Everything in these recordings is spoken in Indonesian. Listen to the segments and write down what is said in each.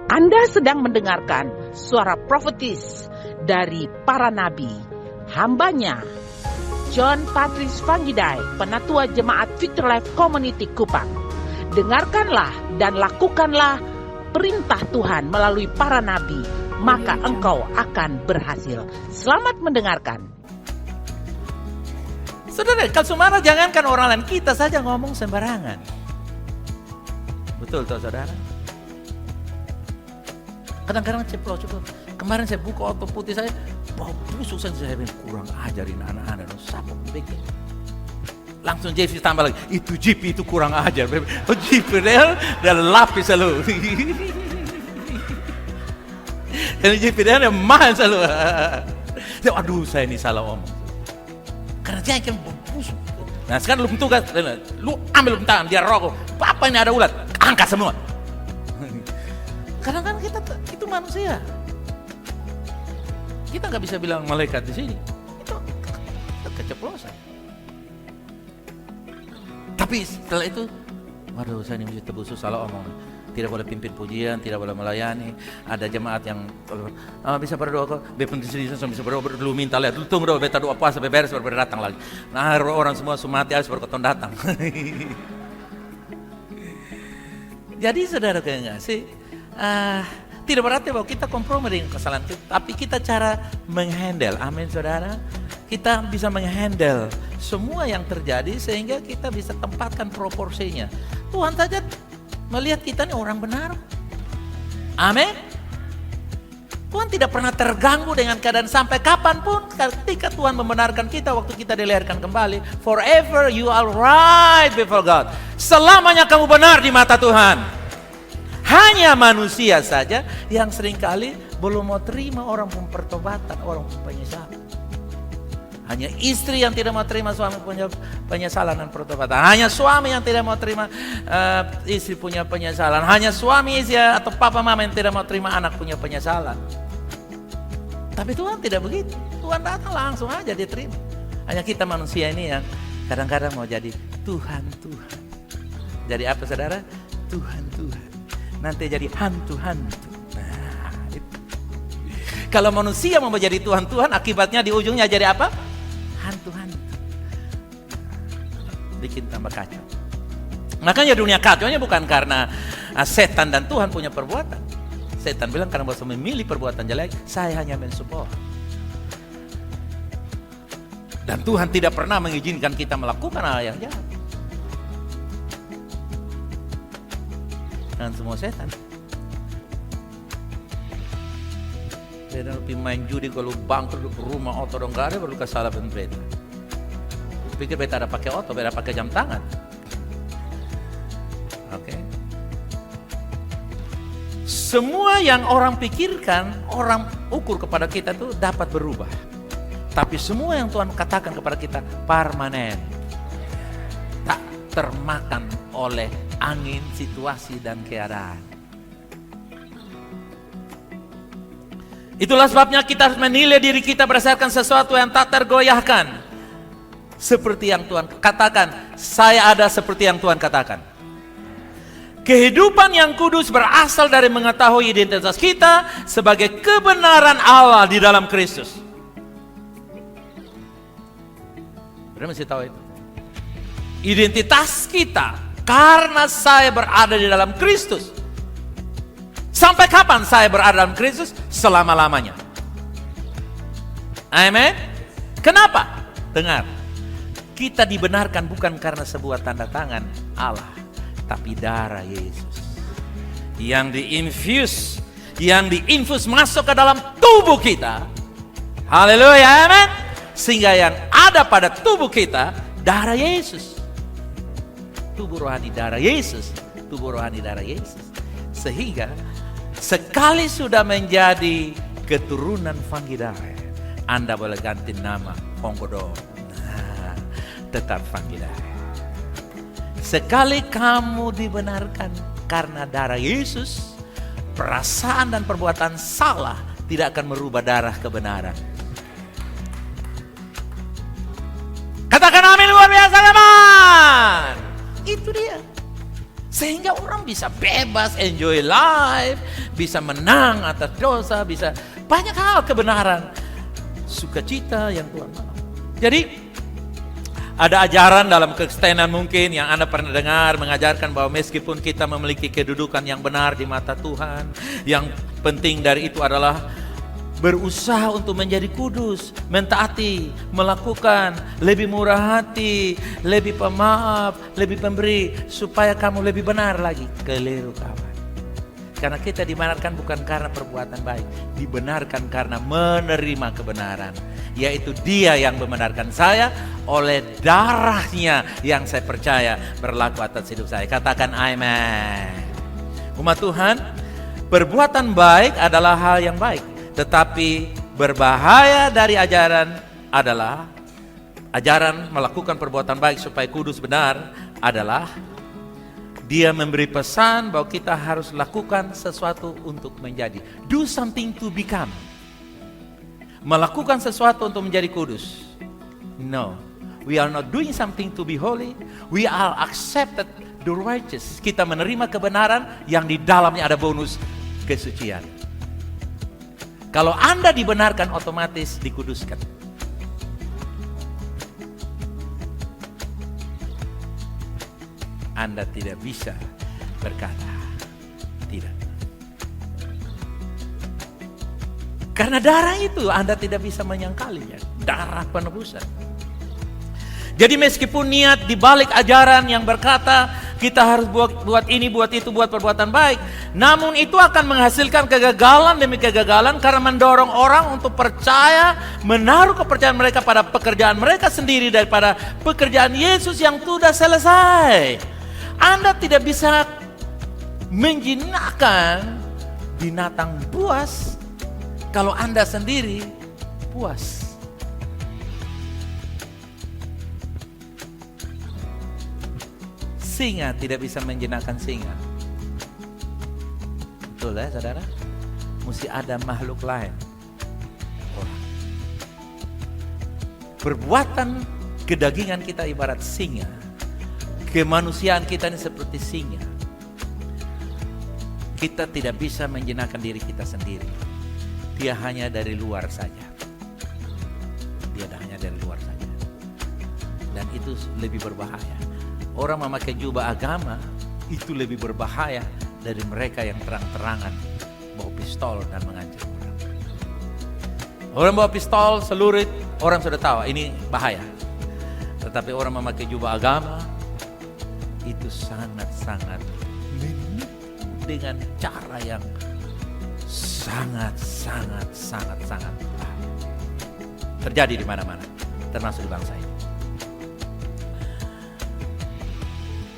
Anda sedang mendengarkan suara profetis dari para nabi, hambanya John Patrice Vanggidai, Penatua Jemaat Victory Life Community Kupang. Dengarkanlah dan lakukanlah perintah Tuhan melalui para nabi, maka engkau akan berhasil. Selamat mendengarkan. Saudara, kalau semana jangankan orang lain, kita saja ngomong sembarangan. Betul toh saudara? Kadang-kadang ceplos. Kemarin saya buka auto putih saya, bau busuk saya bilang kurang ajarin anak-anak. Siapa bikin? Langsung JP tambah lagi, itu JP itu kurang ajar. Oh JP dia lapis selalu. Dan JP dia mahal selalu. Aduh saya ini salah omong. Karena dia kan busuk. Nah sekarang lu tugas, lu ambil tangan dia rokok. Apa ini ada ulat? Angkat semua. Kadang-kadang kita itu manusia. Kita nggak bisa bilang malaikat di sini. Itu keceplosan. Tapi setelah itu, waduh saya ini mesti tebus salah omong. Tidak boleh pimpin pujian, tidak boleh melayani. Ada jemaat yang bisa berdoa kok. Bepun di sini bisa berdoa dulu minta lihat. Dulu tunggu doa, beta doa puasa sampai beres baru datang lagi. Nah orang semua sumati harus berkoton datang. Jadi saudara kayak nggak sih? Tidak berarti bahwa kita kompromi dengan kesalahan kita, tapi kita cara menghandle. Amin saudara. Kita bisa menghandle semua yang terjadi sehingga kita bisa tempatkan proporsinya. Tuhan saja melihat kita ini orang benar. Amin. Tuhan tidak pernah terganggu dengan keadaan sampai kapanpun. Ketika Tuhan membenarkan kita waktu kita dilahirkan kembali, forever you are right before God. Selamanya kamu benar di mata Tuhan. Hanya manusia saja yang seringkali belum mau terima orang pertobatan, orang penyesalan. Hanya istri yang tidak mau terima suami punya penyesalan dan pertobatan. Hanya suami yang tidak mau terima istri punya penyesalan. Hanya suami istri atau papa mama yang tidak mau terima anak punya penyesalan. Tapi Tuhan tidak begitu. Tuhan datang langsung aja dia terima. Hanya kita manusia ini yang kadang-kadang mau jadi Tuhan. Jadi apa saudara? Tuhan. Nanti jadi hantu-hantu. Nah, itu. Kalau manusia mau menjadi Tuhan, akibatnya di ujungnya jadi apa? Hantu-hantu. Bikin tambah kacau. Makanya dunia kacaunya bukan karena setan dan Tuhan punya perbuatan. Setan bilang karena bahwa memilih perbuatan jelek, saya hanya mensupport. Dan Tuhan tidak pernah mengizinkan kita melakukan hal yang jahat. Dan semua setan. Dia lebih main judi kalau bangkrut rumah otot dong gak ada baru salah beta. Pikir beta ada pakai otot, beta pakai jam tangan. Oke. Semua yang orang pikirkan, orang ukur kepada kita itu dapat berubah. Tapi semua yang Tuhan katakan kepada kita permanen. Tak termakan oleh angin, situasi, dan keadaan. Itulah sebabnya kita harus menilai diri kita berdasarkan sesuatu yang tak tergoyahkan. Seperti yang Tuhan katakan, saya ada seperti yang Tuhan katakan. Kehidupan yang kudus berasal dari mengetahui identitas kita sebagai kebenaran Allah di dalam Kristus. Benar mesti tahu itu. Identitas kita karena saya berada di dalam Kristus. Sampai kapan saya berada dalam Kristus? Selama-lamanya. Amin. Kenapa? Dengar. Kita dibenarkan bukan karena sebuah tanda tangan Allah, tapi darah Yesus. Yang diinfus masuk ke dalam tubuh kita. Haleluya, amin. Sehingga yang ada pada tubuh kita, darah Yesus. Tubuh rohani darah Yesus. Sehingga sekali sudah menjadi keturunan Vanggidai, Anda boleh ganti nama Honggodo. Nah, tetap Vanggidai. Sekali kamu dibenarkan karena darah Yesus, perasaan dan perbuatan salah tidak akan merubah darah kebenaran. Katakan amin luar biasa teman. Itu dia. Sehingga orang bisa bebas, enjoy life, bisa menang atas dosa, bisa banyak hal kebenaran. Sukacita yang Tuhan mau. Jadi ada ajaran dalam kekristenan mungkin yang Anda pernah dengar mengajarkan bahwa meskipun kita memiliki kedudukan yang benar di mata Tuhan, yang penting dari itu adalah berusaha untuk menjadi kudus, mentaati, melakukan, lebih murah hati, lebih pemaaf, lebih pemberi, supaya kamu lebih benar lagi. Keliru kawan. Karena kita dibenarkan bukan karena perbuatan baik, dibenarkan karena menerima kebenaran. Yaitu Dia yang membenarkan saya oleh darahnya yang saya percaya berlaku atas hidup saya. Katakan amin. Umat Tuhan, perbuatan baik adalah hal yang baik. Tetapi berbahaya dari ajaran adalah ajaran melakukan perbuatan baik supaya kudus benar adalah dia memberi pesan bahwa kita harus lakukan sesuatu untuk menjadi. Do something to become. Melakukan sesuatu untuk menjadi kudus. No, we are not doing something to be holy. We are accepted the righteous. Kita menerima kebenaran yang di dalamnya ada bonus kesucian. Kalau Anda dibenarkan, otomatis dikuduskan. Anda tidak bisa berkata tidak. Karena darah itu Anda tidak bisa menyangkalinya. Darah penebusan. Jadi meskipun niat dibalik ajaran yang berkata kita harus buat ini, buat itu, buat perbuatan baik, namun itu akan menghasilkan kegagalan demi kegagalan karena mendorong orang untuk percaya, menaruh kepercayaan mereka pada pekerjaan mereka sendiri daripada pekerjaan Yesus yang sudah selesai. Anda tidak bisa menjinakkan binatang buas kalau Anda sendiri puas. Singa tidak bisa menjinakkan singa. Betul ya saudara? Mesti ada makhluk lain. Orang. Perbuatan kedagingan kita ibarat singa. Kemanusiaan kita ini seperti singa. Kita tidak bisa menjinakkan diri kita sendiri. Dia hanya dari luar saja. Dia hanya dari luar saja. Dan itu lebih berbahaya. Orang memakai jubah agama itu lebih berbahaya dari mereka yang terang-terangan bawa pistol dan mengancam orang. Orang bawa pistol, celurit, orang sudah tahu ini bahaya. Tetapi orang memakai jubah agama itu sangat-sangat dengan cara yang sangat bahaya. Terjadi di mana-mana, termasuk di bangsa ini.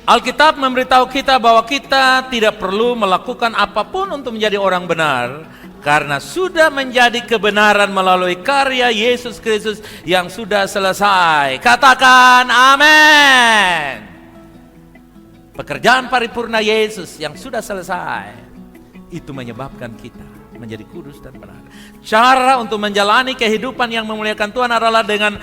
Alkitab memberitahu kita bahwa kita tidak perlu melakukan apapun untuk menjadi orang benar, karena sudah menjadi kebenaran melalui karya Yesus Kristus yang sudah selesai. Katakan amin. Pekerjaan paripurna Yesus yang sudah selesai itu menyebabkan kita menjadi kudus dan benar. Cara untuk menjalani kehidupan yang memuliakan Tuhan adalah dengan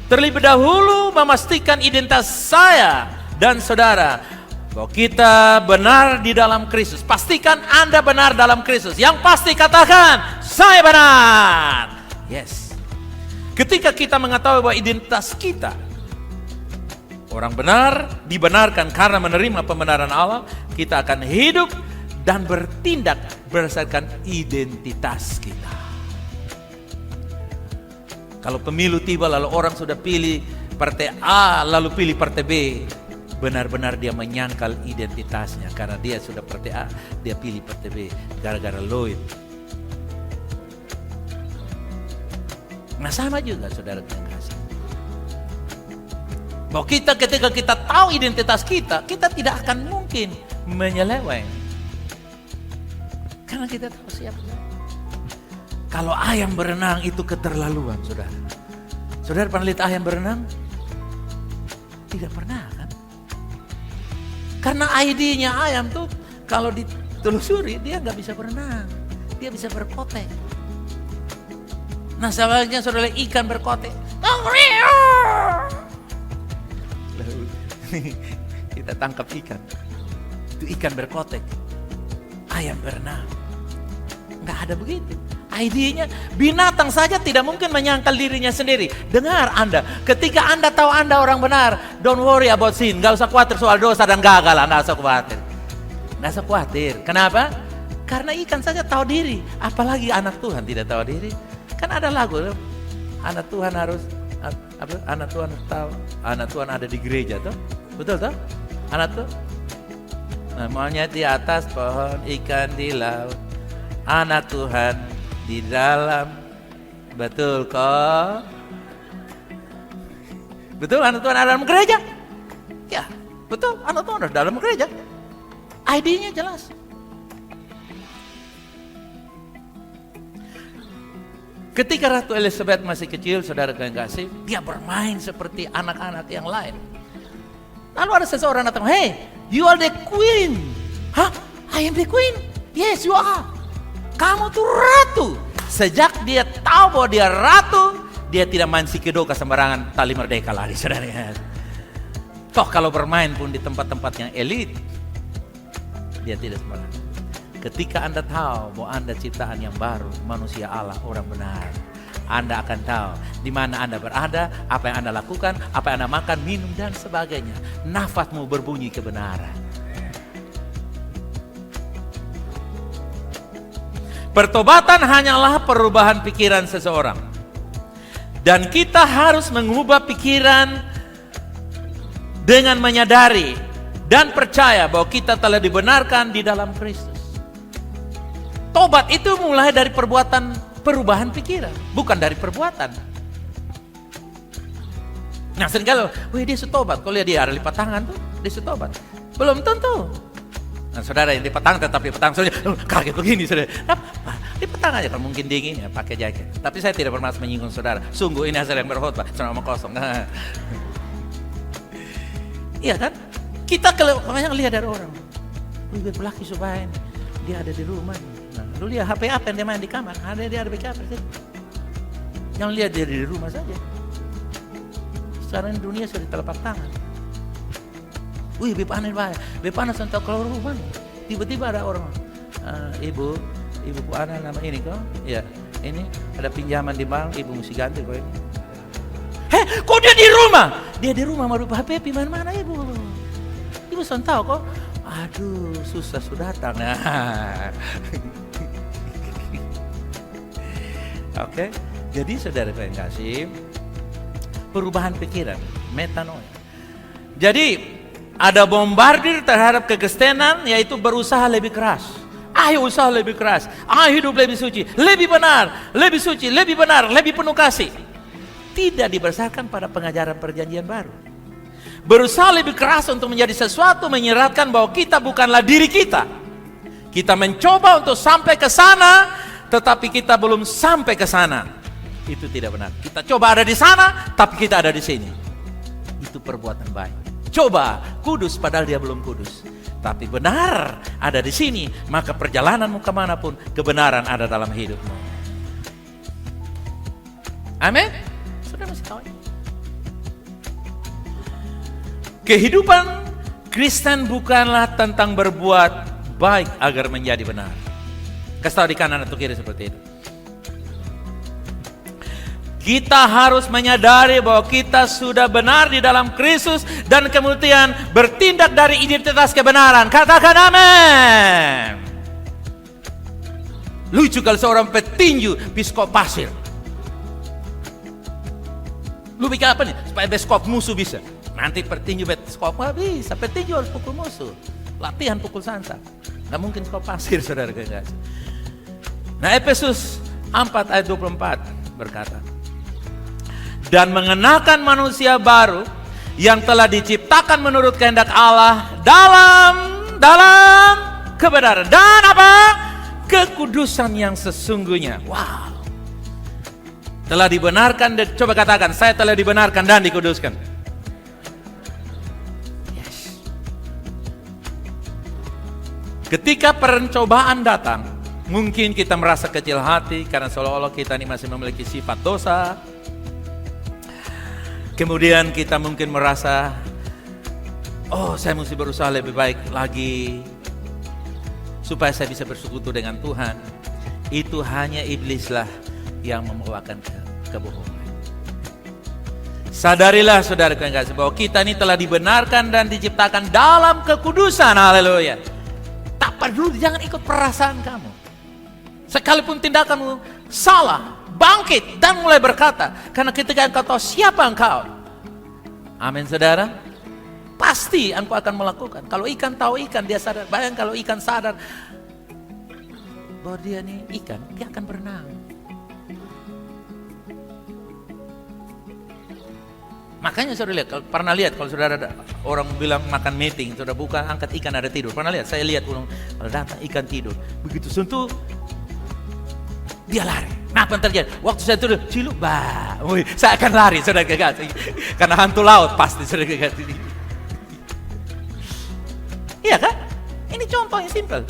terlebih dahulu memastikan identitas saya dan saudara bahwa kita benar di dalam Kristus. Pastikan Anda benar dalam Kristus. Yang pasti katakan, saya benar. Yes. Ketika kita mengetahui bahwa identitas kita orang benar, dibenarkan karena menerima pembenaran Allah, kita akan hidup dan bertindak berdasarkan identitas kita. Kalau pemilu tiba lalu orang sudah pilih partai A lalu pilih partai B, benar-benar dia menyangkal identitasnya karena dia sudah partai A, dia pilih partai B gara-gara Lloyd. Nah sama juga saudara yang kasih. Bahwa kita ketika kita tahu identitas kita, kita tidak akan mungkin menyeleweng. Karena kita tahu siapa. Kalau ayam berenang itu keterlaluan saudara. Saudara pernah lihat ayam berenang? Tidak pernah kan? Karena ID-nya ayam tuh kalau ditelusuri dia nggak bisa berenang, dia bisa berkotek. Nah sebaliknya saudara ikan berkotek, kita tangkap ikan. Itu ikan berkotek, ayam berenang. Nggak ada begitu. Idenya, binatang saja tidak mungkin menyangkal dirinya sendiri. Dengar Anda, ketika Anda tahu Anda orang benar, don't worry about sin. Nggak usah khawatir soal dosa dan gagal, nggak usah khawatir. Nggak usah khawatir. Kenapa? Karena ikan saja tahu diri. Apalagi anak Tuhan tidak tahu diri. Kan ada lagu, anak Tuhan harus, anak Tuhan tahu, anak Tuhan ada di gereja, tuh, betul tuh? Anak tuh, monyet di atas pohon, ikan di laut, anak Tuhan di dalam, betul kok? Betul, anak Tuhan ada dalam gereja? Ya, betul, anak Tuhan ada dalam gereja. ID-nya jelas. Ketika Ratu Elizabeth masih kecil, saudara yang kasih, dia bermain seperti anak-anak yang lain. Lalu ada seseorang datang, hey, you are the queen. Hah? I am the queen? Yes, you are. Kamu tuh ratu. Sejak dia tahu bahwa dia ratu, dia tidak main sikedoka sembarangan tali merdeka lagi, saudara. Toh kalau bermain pun di tempat-tempat yang elit, dia tidak sembarangan. Ketika Anda tahu bahwa Anda ciptaan yang baru, manusia Allah, orang benar, Anda akan tahu di mana Anda berada, apa yang Anda lakukan, apa yang Anda makan, minum, dan sebagainya. Nafasmu berbunyi kebenaran. Pertobatan hanyalah perubahan pikiran seseorang. Dan kita harus mengubah pikiran dengan menyadari dan percaya bahwa kita telah dibenarkan di dalam Kristus. Tobat itu mulai dari perubahan pikiran, bukan dari perbuatan. Nah seringkali, wih dia setobat, kalau dia ada lipat tangan tuh, dia setobat. Belum tentu. Nah saudara yang lipat tangan tetap lipat tangan, saudara kaget begini saudara. Lipat tangan aja, kalau mungkin dingin ya pakai jaket. Tapi saya tidak bermaksud menyinggung saudara. Sungguh ini hasil yang berkhotbah, selama kosong. Iya kan? Kita banyak lihat dari orang. Wih laki supaya dia ada di rumah. Nah, lu lihat HP apa yang dia main di kamar, dia ada backup. Jangan lihat dia di rumah saja. Sekarang dunia sudah telapak tangan. Wih, bepanas bahaya. Bepanas untuk keluar rumah. Tiba-tiba ada orang, ibu anak nama ini kok. Ya, ini ada pinjaman di bank, ibu mesti ganti kok ini. Kok dia di rumah? Dia di rumah mau lupa HP, mana ibu? Ibu sudah tahu kok. Aduh, susah sudah datang. Oke, jadi saudara yang kasih, perubahan pikiran, metanoia. Jadi ada bombardir terhadap kekristenan, yaitu berusaha lebih keras. Ayo usaha lebih keras, ayo hidup lebih suci, lebih benar, lebih suci, lebih benar, lebih penuh kasih. Tidak diberdasarkan pada pengajaran perjanjian baru. Berusaha lebih keras untuk menjadi sesuatu, menyeratkan bahwa kita bukanlah diri kita. Kita mencoba untuk sampai ke sana, tetapi kita belum sampai ke sana. Itu tidak benar. Kita coba ada di sana, tapi kita ada di sini. Itu perbuatan baik. Coba kudus padahal dia belum kudus. Tapi benar ada di sini, maka perjalananmu kemanapun, kebenaran ada dalam hidupmu. Amin? Sudah masih tahu ya? Kehidupan Kristen bukanlah tentang berbuat baik agar menjadi benar. Kasih tahu di kanan atau kiri seperti itu. Kita harus menyadari bahwa kita sudah benar di dalam Kristus dan kemudian bertindak dari identitas kebenaran. Katakan amin. Lucu kalau seorang petinju biskop pasir. Lu bikin apa nih? Supaya biskop musuh bisa. Nanti petinju biskop nggak bisa. Petinju harus pukul musuh. Latihan pukul sansa. Nggak mungkin biskop pasir, saudara guys. Nah, Efesus 4 ayat 24 berkata, dan mengenakan manusia baru yang telah diciptakan menurut kehendak Allah dalam kebenaran dan apa? Kekudusan yang sesungguhnya. Wow. Telah dibenarkan, coba katakan, saya telah dibenarkan dan dikuduskan. Yes. Ketika pencobaan datang, mungkin kita merasa kecil hati karena seolah-olah kita ini masih memiliki sifat dosa. Kemudian kita mungkin merasa oh saya mesti berusaha lebih baik lagi supaya saya bisa bersekutu dengan Tuhan. Itu hanya iblislah yang membawakan kebohongan. Sadarilah saudara yang kasih bahwa kita ini telah dibenarkan dan diciptakan dalam kekudusan. Haleluya. Tak peduli, jangan ikut perasaan kamu. Sekalipun tindakanmu salah, bangkit dan mulai berkata. Karena ketika engkau tahu siapa engkau, amin saudara, pasti engkau akan melakukan. Kalau ikan tahu ikan, dia sadar. Bayang kalau ikan sadar bahwa dia ini ikan, dia akan berenang. Makanya saudara lihat, pernah lihat kalau saudara ada orang bilang makan meeting, saudara buka angkat ikan ada tidur. Pernah lihat? Saya lihat orang kalau datang ikan tidur. Begitu sentuh, dia lari. Nah apa yang terjadi? Waktu saya tidur, ciluk, saya akan lari, saudara kekasih. Karena hantu laut pasti, saudara kekasih. Iya kan? Ini contoh yang simpel.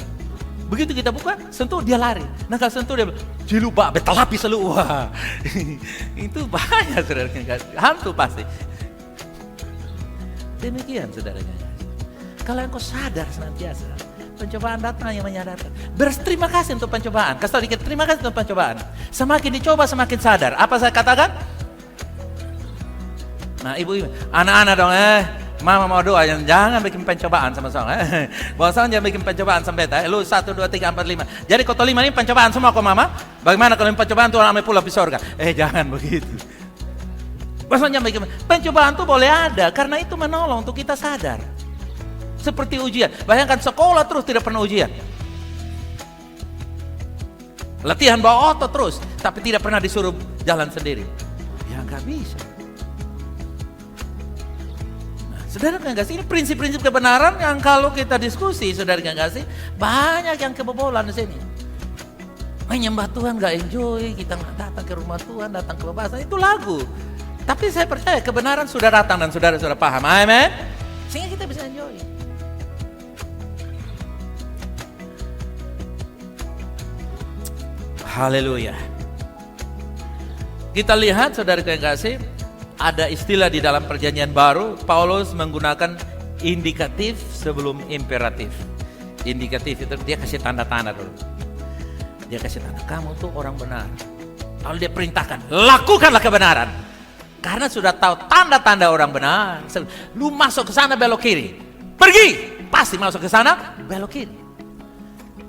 Begitu kita buka, sentuh dia lari. Nah kalau sentuh dia ciluk, betelapi selalu. Wah, itu bahaya saudara kekasih. Hantu pasti. Demikian saudara kekasih. Kalau engkau sadar senantiasa, pencobaan datang yang menyadarkan. Berterima kasih untuk pencobaan. Kasih tahu dikit, terima kasih untuk pencobaan. Semakin dicoba semakin sadar. Apa saya katakan? Nah ibu, anak-anak dong, mama mau doa, jangan bikin pencobaan sama soalnya. Bosan jangan bikin pencobaan sampai lu 1, 2, 3, 4, 5. Jadi kota 5 ini pencobaan semua kok mama. Bagaimana kalau pencobaan Tuhan ambil pulang di surga? Jangan begitu. Bosan jangan bikin pencobaan tuh boleh ada karena itu menolong untuk kita sadar. Seperti ujian. Bayangkan sekolah terus tidak pernah ujian. Latihan bawa otot terus, tapi tidak pernah disuruh jalan sendiri. Ya nggak bisa. Saudara kan kasih, ini prinsip-prinsip kebenaran yang kalau kita diskusi, saudara kan kasih, banyak yang kebobolan di sini. Menyembah Tuhan gak enjoy, kita nggak datang ke rumah Tuhan, datang ke pembahasan, itu lagu. Tapi saya percaya kebenaran sudah datang dan saudara sudah paham, amen. Sehingga kita bisa enjoy. Haleluya. Kita lihat saudara yang kasih, ada istilah di dalam perjanjian baru, Paulus menggunakan indikatif sebelum imperatif. Indikatif itu dia kasih tanda-tanda dulu. Dia kasih tanda, kamu tuh orang benar. Lalu dia perintahkan, lakukanlah kebenaran. Karena sudah tahu tanda-tanda orang benar. Lu masuk ke sana belok kiri. Pergi, pasti masuk ke sana belok kiri.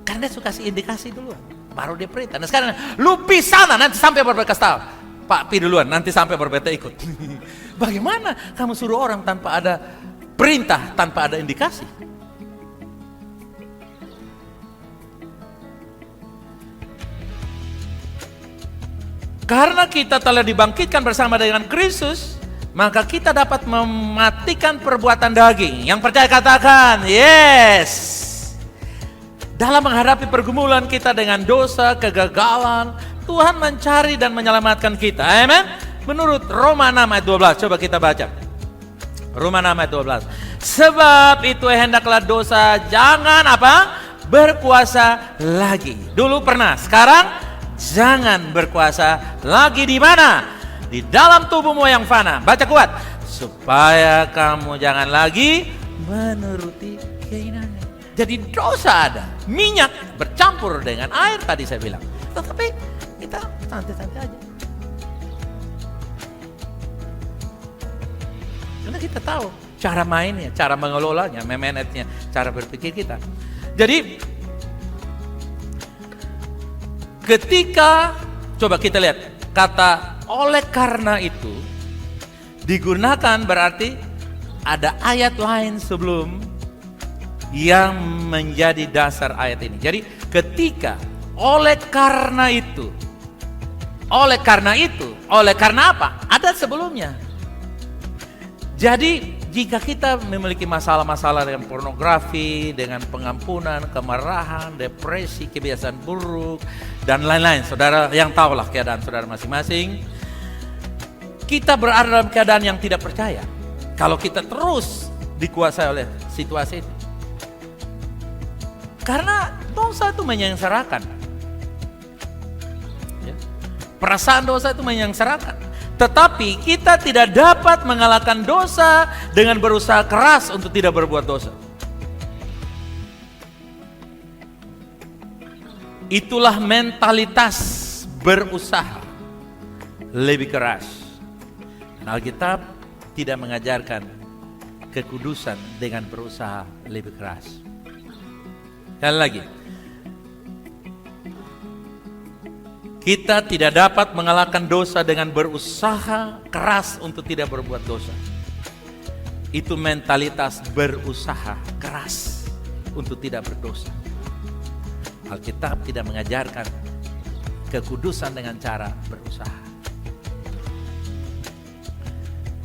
Karena dia suka kasih indikasi dulu. Baru dia perintah. Nah sekarang, lu pergi sana nanti sampai berbekas tahu. Pak, pi duluan, nanti sampai berbeda ikut. Bagaimana kamu suruh orang tanpa ada perintah, tanpa ada indikasi? Karena kita telah dibangkitkan bersama dengan Kristus, maka kita dapat mematikan perbuatan daging. Yang percaya katakan, yes. Dalam menghadapi pergumulan kita dengan dosa, kegagalan, Tuhan mencari dan menyelamatkan kita. Amen. Menurut Roma 6 ayat 12. Coba kita baca. Roma 6 ayat 12. Sebab itu hendaklah dosa jangan apa? Berkuasa lagi. Dulu pernah, sekarang jangan berkuasa lagi di mana? Di dalam tubuhmu yang fana. Baca kuat. Supaya kamu jangan lagi menuruti keinginannya. Jadi dosa ada. Minyak bercampur dengan air tadi saya bilang. Tetapi kita santai-santai aja. Karena kita tahu cara mainnya, cara mengelolanya, memanagenya, cara berpikir kita. Jadi ketika coba kita lihat kata oleh karena itu digunakan berarti ada ayat lain sebelum yang menjadi dasar ayat ini. Jadi ketika oleh karena itu, oleh karena apa? Ada sebelumnya. Jadi jika kita memiliki masalah-masalah dengan pornografi, dengan pengampunan, kemarahan, depresi, kebiasaan buruk, dan lain-lain, saudara yang tahulah keadaan saudara masing-masing, kita berada dalam keadaan yang tidak percaya. Kalau kita terus dikuasai oleh situasi itu. Karena dosa itu menyengsarakan. Perasaan dosa itu menyengsarakan. Tetapi kita tidak dapat mengalahkan dosa dengan berusaha keras untuk tidak berbuat dosa. Itulah mentalitas berusaha lebih keras. Alkitab tidak mengajarkan kekudusan dengan berusaha lebih keras. Sekali lagi, kita tidak dapat mengalahkan dosa dengan berusaha keras untuk tidak berbuat dosa. Itu mentalitas berusaha keras untuk tidak berdosa. Alkitab tidak mengajarkan kekudusan dengan cara berusaha.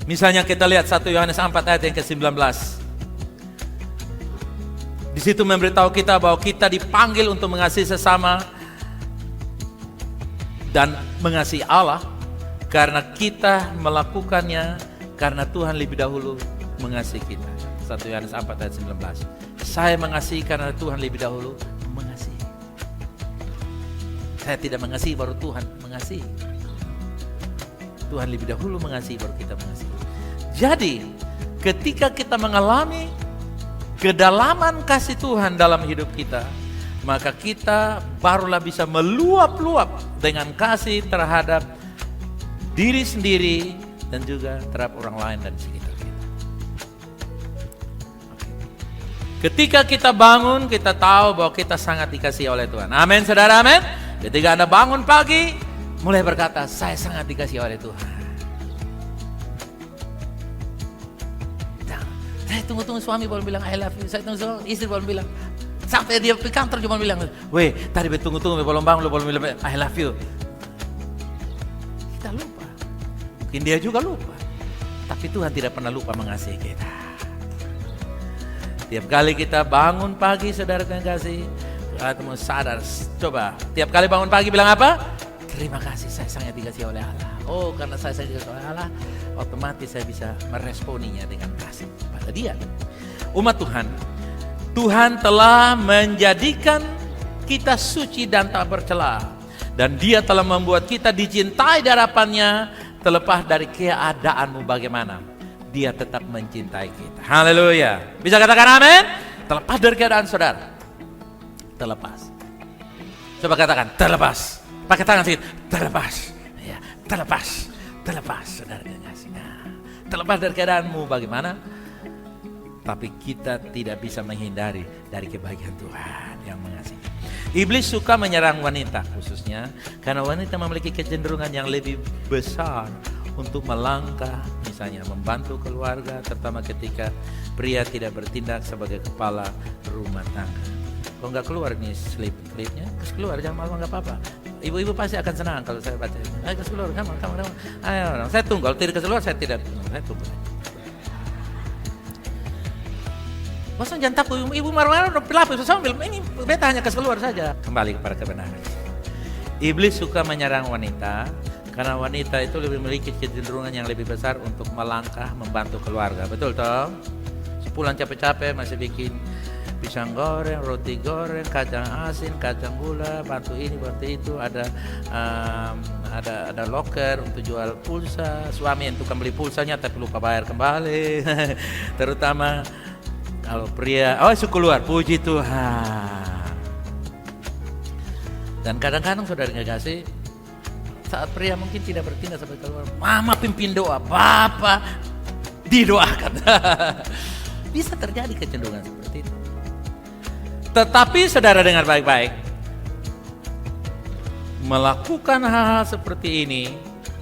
Misalnya kita lihat 1 Yohanes 4 ayat yang ke-19. Di situ memberitahu kita bahwa kita dipanggil untuk mengasihi sesama dan mengasihi Allah karena kita melakukannya karena Tuhan lebih dahulu mengasihi kita. 1 Yohanes 4 ayat 19. Saya mengasihi karena Tuhan lebih dahulu mengasihi. Saya tidak mengasihi baru Tuhan mengasihi. Tuhan lebih dahulu mengasihi baru kita mengasihi. Jadi ketika kita mengalami kedalaman kasih Tuhan dalam hidup kita, maka kita barulah bisa meluap-luap dengan kasih terhadap diri sendiri dan juga terhadap orang lain dan sekitar kita. Ketika kita bangun, kita tahu bahwa kita sangat dikasihi oleh Tuhan. Amin, saudara, amin. Ketika Anda bangun pagi, mulai berkata, saya sangat dikasihi oleh Tuhan. Saya tunggu-tunggu suami baru bilang I love you. Saya tunggu istri baru bilang. Sampai dia di kantor cuma bilang, weh tadi tunggu-tunggu belum bangun, belum bilang I love you. Kita lupa. Mungkin dia juga lupa. Tapi Tuhan tidak pernah lupa mengasihi kita. Tiap kali kita bangun pagi, saudara yang kasih, kamu sadar, coba tiap kali bangun pagi bilang apa? Terima kasih, saya sangat dikasihi oleh Allah. Oh, karena saya sangat dikasihi oleh Allah, otomatis saya bisa meresponinya dengan kasih pada dia. Umat Tuhan, Tuhan telah menjadikan kita suci dan tak bercela. Dan dia telah membuat kita dicintai di hadapannya, terlepas dari keadaanmu bagaimana. Dia tetap mencintai kita. Haleluya. Bisa katakan amin? Terlepas dari keadaan saudara. Terlepas. Coba katakan, terlepas. Pakai tangan sedikit, terlepas. Ya, terlepas. Terlepas, saudara kekasih. Terlepas dari keadaanmu bagaimana? Tapi kita tidak bisa menghindari dari kebahagiaan Tuhan yang mengasihi. Iblis suka menyerang wanita khususnya karena wanita memiliki kecenderungan yang lebih besar untuk melangkah, misalnya membantu keluarga, terutama ketika pria tidak bertindak sebagai kepala rumah tangga. Kalau nggak keluar nih klipnya, terus keluar jangan malu, nggak apa-apa. Ibu-ibu pasti akan senang kalau saya baca. Ayo kasih keluar, kamu. Ayo, saya tunggu. Kalau tidak kasih keluar, saya tidak. Saya tunggu. Masa jangan takut, ibu marah-marah udah pelapis, saya bilang ini beta hanya kasih keluar saja. Kembali kepada kebenaran. Iblis suka menyerang wanita karena wanita itu lebih memiliki kecenderungan yang lebih besar untuk melangkah membantu keluarga. Betul toh? Sepulang capek-capek masih bikin pisang goreng, roti goreng, kacang asin, kacang gula, bantu ini, bantu itu. Ada loker untuk jual pulsa. Suami yang tukang beli pulsanya tapi lupa bayar kembali. Terutama kalau pria, syukur keluar, puji Tuhan. Dan kadang-kadang saudara kasih, saat pria mungkin tidak bertindak sampai keluar, mama pimpin doa, bapak didoakan. Bisa terjadi kecenderungan seperti itu. Tetapi saudara dengar baik-baik, melakukan hal-hal seperti ini,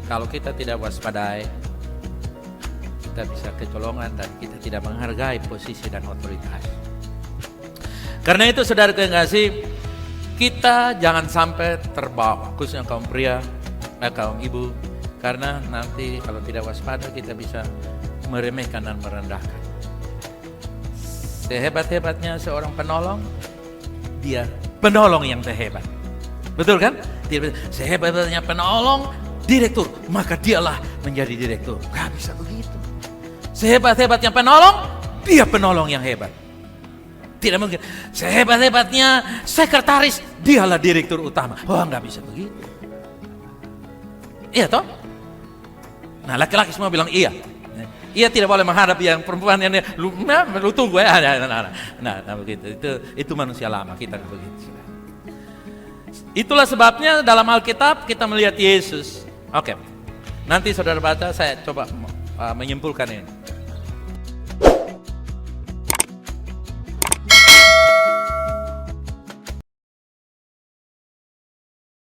kalau kita tidak waspadai, kita bisa kecolongan dan kita tidak menghargai posisi dan otoritas. Karena itu saudara yang kasih, kita jangan sampai terbawa, khususnya kaum pria, kaum ibu, karena nanti kalau tidak waspada kita bisa meremehkan dan merendahkan. Sehebat-hebatnya seorang penolong, dia penolong yang terhebat. Betul kan? Sehebat-hebatnya penolong, direktur, maka dialah menjadi direktur. Gak bisa begitu. Sehebat-hebatnya penolong, dia penolong yang hebat. Tidak mungkin. Sehebat-hebatnya sekretaris, dialah direktur utama. Oh, gak bisa begitu. Iya toh? Nah, laki-laki semua bilang iya. Ia tidak boleh menghadapi yang perempuan yang lu tunggu ya. Nah, begitu. Itu manusia lama, kita begitu. Itulah sebabnya dalam Alkitab kita melihat Yesus. Oke. Nanti saudara baca, saya coba menyimpulkan ini.